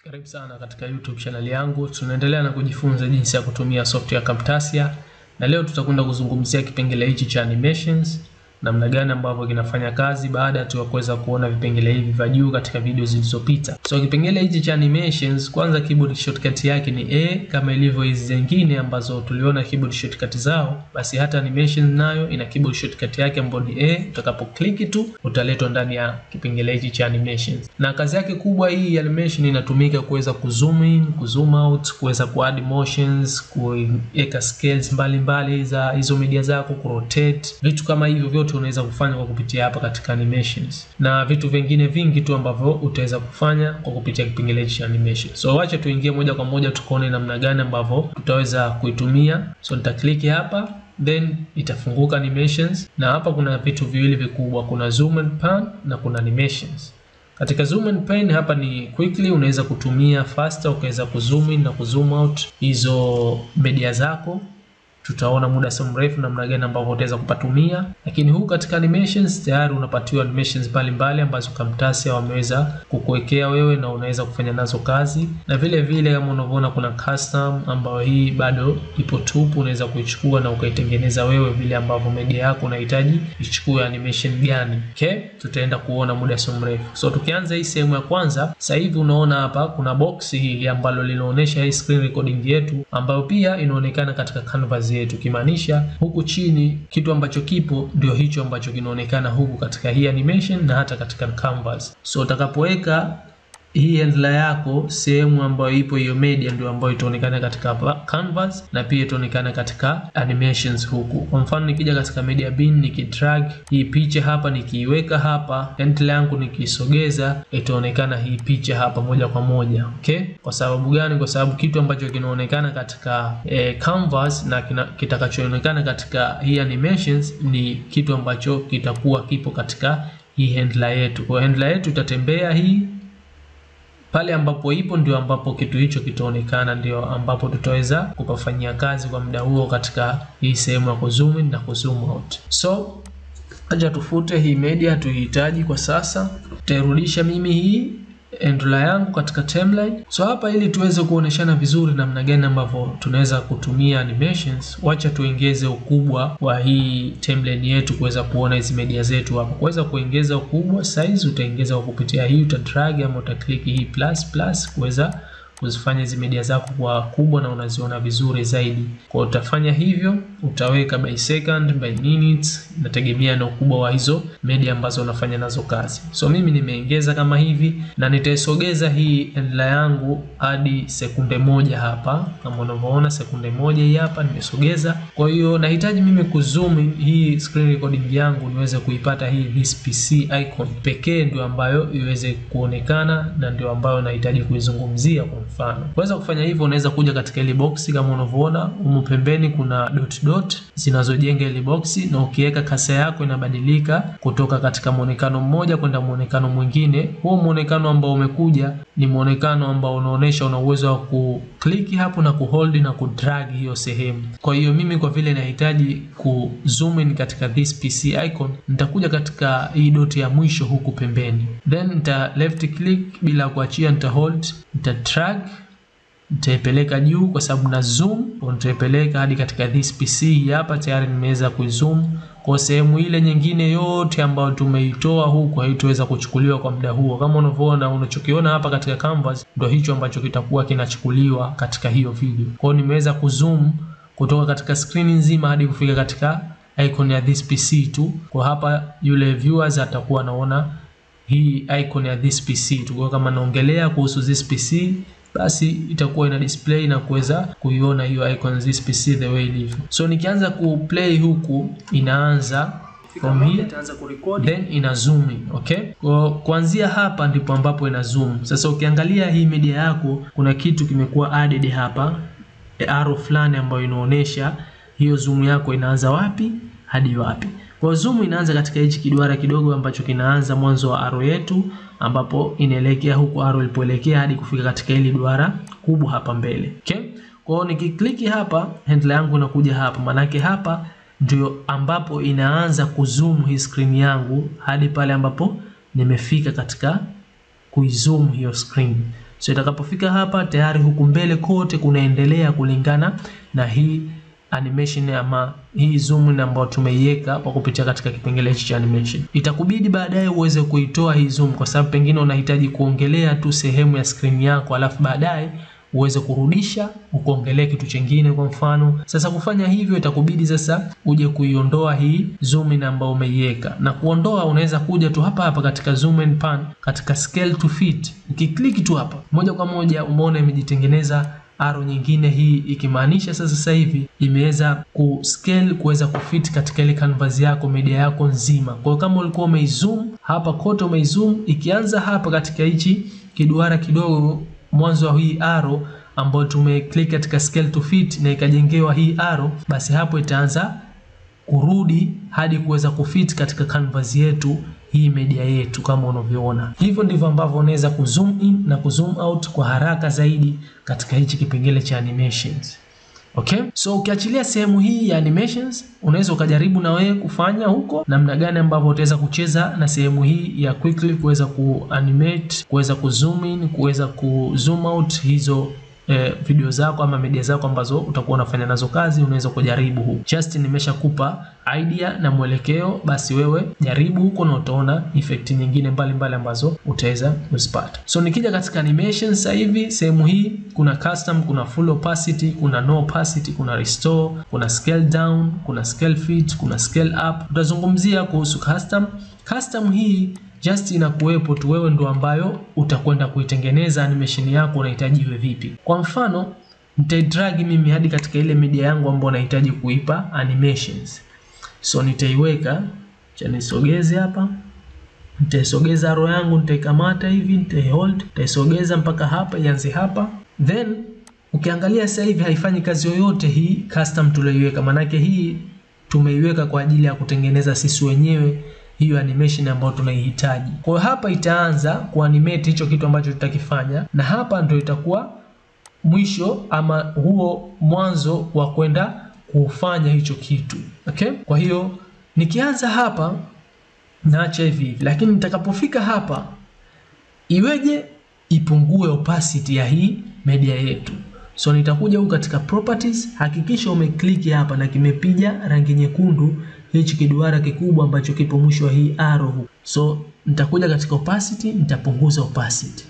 Karibu sana katika YouTube channel yangu. Tunaendelea na kujifunza jinsi ya kutumia software Camtasia. Na leo tutakwenda kuzungumzia kipengele hichi cha animations, namna gani ambavyo kinafanya kazi baada tu ya kuweza kuona vipengele hivi vya juu katika video zilizopita. So kipengele hichi cha animations, kwanza keyboard shortcut yake ni A kama ilivyo hizi zingine ambazo tuliona keyboard shortcut zao, basi hata animations nayo ina keyboard shortcut yake ambayo ni A. Utakapo click tu utaletwa ndani ya kipengele hichi cha animations. Na kazi yake kubwa hii animation inatumika kuweza kuzoom in, kuzoom out, kuweza kuadd motions, kuweka scales mbalimbali za hizo media zako, kurotate, vitu kama hivyo vyote unaweza kufanya kwa kupitia hapa katika animations, na vitu vingine vingi tu ambavyo utaweza kufanya kwa kupitia kipengele cha animation. So acha tuingie moja kwa moja tukaone namna gani ambavyo tutaweza kuitumia. So nita click hapa, then itafunguka animations, na hapa kuna vitu viwili vikubwa, kuna zoom and pan na kuna animations. Katika zoom and pan hapa ni quickly, unaweza kutumia faster ukaweza kuzoom in na kuzoom out hizo media zako. Tutaona muda si mrefu namna gani ambavyo utaweza kupatumia. Lakini huku katika animations tayari unapatiwa animations mbalimbali ambazo Camtasia wameweza kukuwekea wewe na unaweza kufanya nazo kazi. Na vile vile kama unavyoona kuna custom ambayo hii bado ipo tupu, unaweza kuichukua na ukaitengeneza wewe vile ambavyo media yako unahitaji ichukue animation gani. Okay? Tutaenda kuona muda si mrefu. So tukianza hii sehemu ya kwanza, sasa hivi unaona hapa kuna box hili ambalo linaonyesha hii screen recording yetu ambayo pia inaonekana katika canvas yetu, kimaanisha huku chini kitu ambacho kipo ndio hicho ambacho kinaonekana huku katika hii animation na hata katika canvas. So utakapoweka hii handler yako sehemu ambayo ipo hiyo media ndio ambayo itaonekana katika canvas na pia itaonekana katika animations huku. Kwa mfano nikija katika media bin nikidrag hii picha hapa, nikiiweka hapa, handler yangu nikisogeza, itaonekana hii picha hapa moja kwa moja. Okay? Kwa sababu gani? Kwa sababu kitu ambacho kinaonekana katika canvas na kitakachoonekana katika hii animations ni kitu ambacho kitakuwa kipo katika hii handler yetu. Kwa handler yetu itatembea hii pale ambapo ipo ndio ambapo kitu hicho kitaonekana, ndio ambapo tutaweza kupafanyia kazi kwa muda huo katika hii sehemu ya kuzoom in na kuzoom out. So acha tufute hii media tuhitaji kwa sasa. Tutarudisha mimi hii handler yangu katika timeline. So hapa ili tuweze kuoneshana vizuri namna gani ambavyo tunaweza kutumia animations, wacha tuongeze ukubwa wa hii timeline yetu kuweza kuona hizi media zetu hapa. Kuweza kuongeza ukubwa size utaongeza kwa kupitia hii, utadrag ama utaklik hii plus kuweza kuzifanya hizi media zako kwa kubwa na unaziona vizuri zaidi. Kwa utafanya hivyo, utaweka by second, by minutes, inategemea na ukubwa wa hizo media ambazo unafanya nazo kazi. So mimi nimeongeza kama hivi na nitaisogeza hii handler yangu hadi sekunde moja hapa. Kama unavyoona sekunde moja hii hapa nimesogeza. Kwa hiyo nahitaji mimi kuzoom in hii screen recording yangu niweze kuipata hii this PC icon pekee ndio ambayo iweze kuonekana na ndio ambayo nahitaji kuizungumzia. Kwa mfano, kuweza kufanya hivyo unaweza kuja katika ile box kama unavyoona humu pembeni kuna dot zinazojenga ile box, na ukiweka kasa yako inabadilika kutoka katika muonekano mmoja kwenda muonekano mwingine. Huo muonekano ambao umekuja ni muonekano ambao unaonesha una uwezo wa kuclick hapo na kuhold na kudrag hiyo sehemu. Kwa hiyo mimi kwa vile nahitaji kuzoom in katika this PC icon, nitakuja katika hii dot ya mwisho huku pembeni, then nita left click bila kuachia, nita hold, nita drag, nitaipeleka juu kwa sababu na zoom, nitaipeleka hadi katika this PC hapa. Tayari nimeweza kuzoom kwa sehemu ile nyingine yote ambayo tumeitoa huku haitoweza kuchukuliwa kwa muda huo. Kama unavyoona, unachokiona hapa katika canvas ndio hicho ambacho kitakuwa kinachukuliwa katika hiyo video. Kwa hiyo nimeweza kuzoom kutoka katika screen nzima hadi kufika katika icon ya this PC tu. Kwa hapa yule viewers atakuwa anaona hii icon ya this PC tu. Kwa kama naongelea kuhusu this PC, basi itakuwa ina display na kuweza kuiona hiyo icon this PC the way ilivyo. So nikianza kuplay huku inaanza from here, itaanza kurecord, then ina zoom in. Okay? Kuanzia hapa ndipo ambapo ina zoom. Sasa ukiangalia hii media yako kuna kitu kimekuwa added hapa, arrow fulani ambayo inaonyesha hiyo zoom yako inaanza wapi hadi wapi. Kwa zoom inaanza katika hichi kiduara kidogo ambacho kinaanza mwanzo wa arrow yetu, ambapo inaelekea huko arrow ilipoelekea hadi kufika katika ile duara kubwa hapa mbele. Okay? Kwa hiyo nikiklik hapa handler yangu inakuja hapa, manake hapa ndio ambapo inaanza kuzoom hii screen yangu hadi pale ambapo nimefika katika kuizoom hiyo screen. So itakapofika hapa tayari huku mbele kote kunaendelea kulingana na hii animation ama hii zoom ambayo tumeiweka kwa kupitia katika kipengele hichi cha animation. Itakubidi baadaye uweze kuitoa hii zoom kwa sababu pengine unahitaji kuongelea tu sehemu ya screen yako alafu baadaye uweze kurudisha ukaongelea kitu kingine kwa mfano. Sasa kufanya hivyo itakubidi sasa uje kuiondoa hii zoom ambayo umeiweka. Na kuondoa unaweza kuja tu hapa katika zoom and pan katika scale to fit. Ukiklik tu hapa moja kwa moja umeona imejitengeneza arrow nyingine hii, ikimaanisha sasa hivi imeweza kuscale kuweza kufit katika ile canvas yako, media yako nzima. Kwa hiyo kama ulikuwa umeizoom hapa kote, umeizoom ikianza hapa katika hichi kiduara kidogo mwanzo wa hii arrow ambayo tumeclick katika scale to fit na ikajengewa hii arrow, basi hapo itaanza kurudi hadi kuweza kufit katika canvas yetu hii media yetu kama unavyoona. Hivyo ndivyo ambavyo unaweza kuzoom in na kuzoom out kwa haraka zaidi katika hichi kipengele cha animations. Okay? So ukiachilia sehemu hii ya animations, unaweza ukajaribu na wewe kufanya huko namna gani ambavyo utaweza kucheza na sehemu hii ya quickly kuweza kuanimate, kuweza kuzoom in, kuweza kuzoom out hizo video zako ama media zako ambazo utakuwa unafanya nazo kazi. Unaweza kujaribu huko. Just nimeshakupa idea na mwelekeo, basi wewe jaribu huko na utaona effect nyingine mbalimbali ambazo utaweza kuzipata. So nikija katika animation sasa hivi sehemu hii kuna custom, kuna full opacity, kuna no opacity, kuna restore, kuna scale down, kuna scale fit, kuna scale up. Tutazungumzia kuhusu custom. Custom hii just inakuwepo tu, wewe ndo ambayo utakwenda kuitengeneza animation yako unahitaji iwe vipi. Kwa mfano nitaidrag mimi hadi katika ile media yangu ambayo nahitaji kuipa animations. So nitaiweka, cha nisogeze hapa. Nitaisogeza arrow yangu, nitaikamata hivi, nitaihold, nitaisogeza mpaka hapa, ianze hapa. Then ukiangalia sasa hivi haifanyi kazi yoyote hii custom tuliyoiweka, manake hii tumeiweka kwa ajili ya kutengeneza sisi wenyewe hiyo animation ambayo tunaihitaji. Kwa hiyo hapa itaanza kuanimate hicho kitu ambacho tutakifanya, na hapa ndio itakuwa mwisho ama huo mwanzo wa kwenda kufanya hicho kitu. Okay? Kwa hiyo nikianza hapa naacha hivi, lakini nitakapofika hapa iweje ipungue opacity ya hii media yetu. So nitakuja huko katika properties, hakikisha umeclick hapa na kimepiga rangi nyekundu hichi kiduara kikubwa ambacho kipo mwisho wa hii arrow. So nitakuja katika opacity, nitapunguza opacity.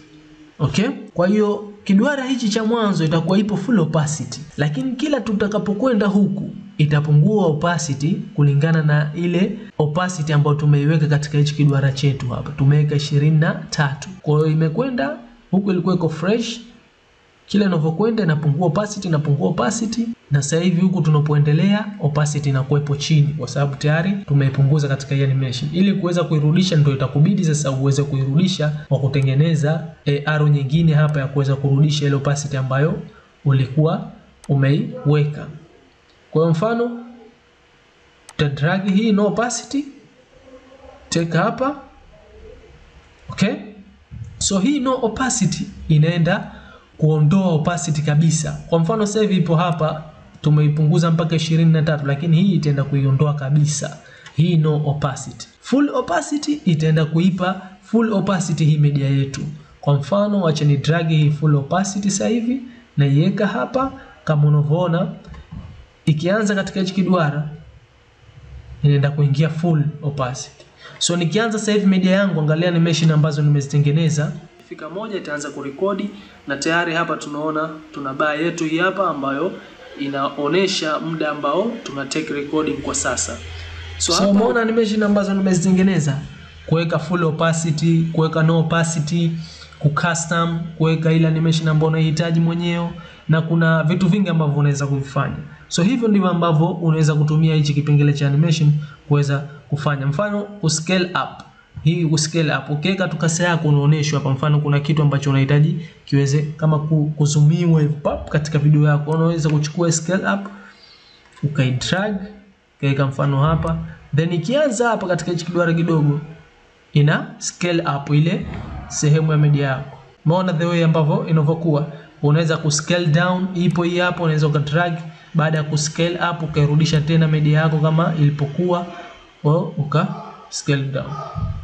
Okay? Kwa hiyo kiduara hichi cha mwanzo itakuwa ipo full opacity, lakini kila tutakapokwenda huku itapungua opacity kulingana na ile opacity ambayo tumeiweka katika hichi kiduara chetu hapa. Tumeweka 23. Kwa hiyo imekwenda huku ilikuwa iko fresh, kila inavyokwenda inapungua opacity, na sasa hivi huku tunapoendelea opacity inakuwepo chini kwa sababu tayari tumeipunguza katika hii animation. Ili kuweza kuirudisha ndio itakubidi sasa uweze kuirudisha kwa kutengeneza arrow nyingine hapa ya kuweza kurudisha ile opacity ambayo ulikuwa umeiweka. Kwa mfano drag hii no opacity, take hapa. Okay? So hii no opacity inaenda kuondoa opacity kabisa. Kwa mfano sasa hivi ipo hapa tumeipunguza mpaka 23, lakini hii itaenda kuiondoa kabisa. Hii no opacity. Full opacity itaenda kuipa full opacity hii media yetu. Kwa mfano acha ni drag hii full opacity sasa hivi na iweka hapa kama unavyoona, ikianza katika hichi kiduara inaenda kuingia full opacity. So nikianza sasa hivi media yangu, angalia animation ambazo nimezitengeneza. Fika moja itaanza kurekodi na tayari hapa tunaona tuna bar yetu hii hapa ambayo inaonesha muda ambao tuna take recording kwa sasa. So hapa umeona animation ambazo nimezitengeneza, kuweka full opacity, kuweka no opacity, kucustom, kuweka ile animation ambayo unahitaji mwenyewe, na kuna vitu vingi ambavyo unaweza kuvifanya. So hivyo ndivyo ambavyo unaweza kutumia hichi kipengele cha animation kuweza kufanya. Mfano scale up. Hii uscale up, ukiweka tu kasi yako unaonyeshwa hapa. Mfano kuna kitu ambacho unahitaji kiweze kama kuzumiwa hivi pap katika video yako, unaweza kuchukua scale up ukaidrag kaweka mfano hapa, then ikianza hapa katika hichi kiduara kidogo ina scale up ile sehemu ya media yako. Umeona the way ambavyo inavyokuwa. Unaweza kuscale down, ipo hii hapo, unaweza ukadrag, baada ya kuscale up ukairudisha tena media yako kama ilipokuwa au uka scale down.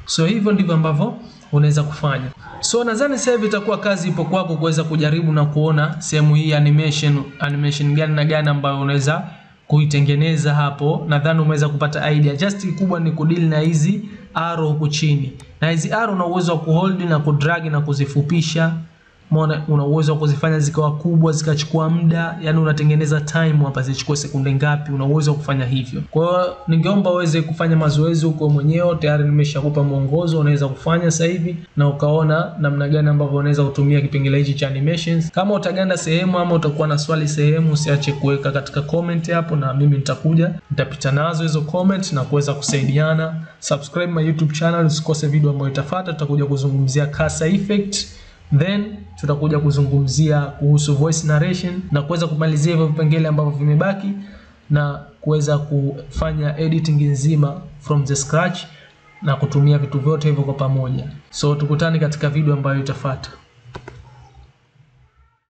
So hivyo ndivyo ambavyo unaweza kufanya. So nadhani sasa hivi itakuwa kazi ipo kwako kuweza kujaribu na kuona sehemu hii animation gani na gani ambayo unaweza kuitengeneza hapo. Nadhani umeweza kupata idea. Just kubwa ni kudeal na hizi arrow huku chini. Na hizi arrow una uwezo wa kuhold na kudrag na kuzifupisha. Una uwezo wa kuzifanya zikawa kubwa, zikachukua muda, yani unatengeneza time hapa zichukue sekunde ngapi, una uwezo wa kufanya hivyo. Kwa hiyo ningeomba uweze kufanya mazoezi huko mwenyewe. Tayari nimeshakupa mwongozo unaweza kufanya sasa hivi na ukaona namna gani ambavyo unaweza kutumia kipengele hichi cha animations. Kama utaganda sehemu ama utakuwa na swali sehemu, usiache kuweka katika comment hapo na mimi nitapita nazo hizo comment na kuweza kusaidiana. Subscribe my YouTube channel usikose video ambayo itafuata. Tutakuja kuzungumzia cursor effect, then tutakuja kuzungumzia kuhusu voice narration na kuweza kumalizia hivyo vipengele ambavyo vimebaki na kuweza kufanya editing nzima from the scratch na kutumia vitu vyote hivyo kwa pamoja. So tukutane katika video ambayo itafuata.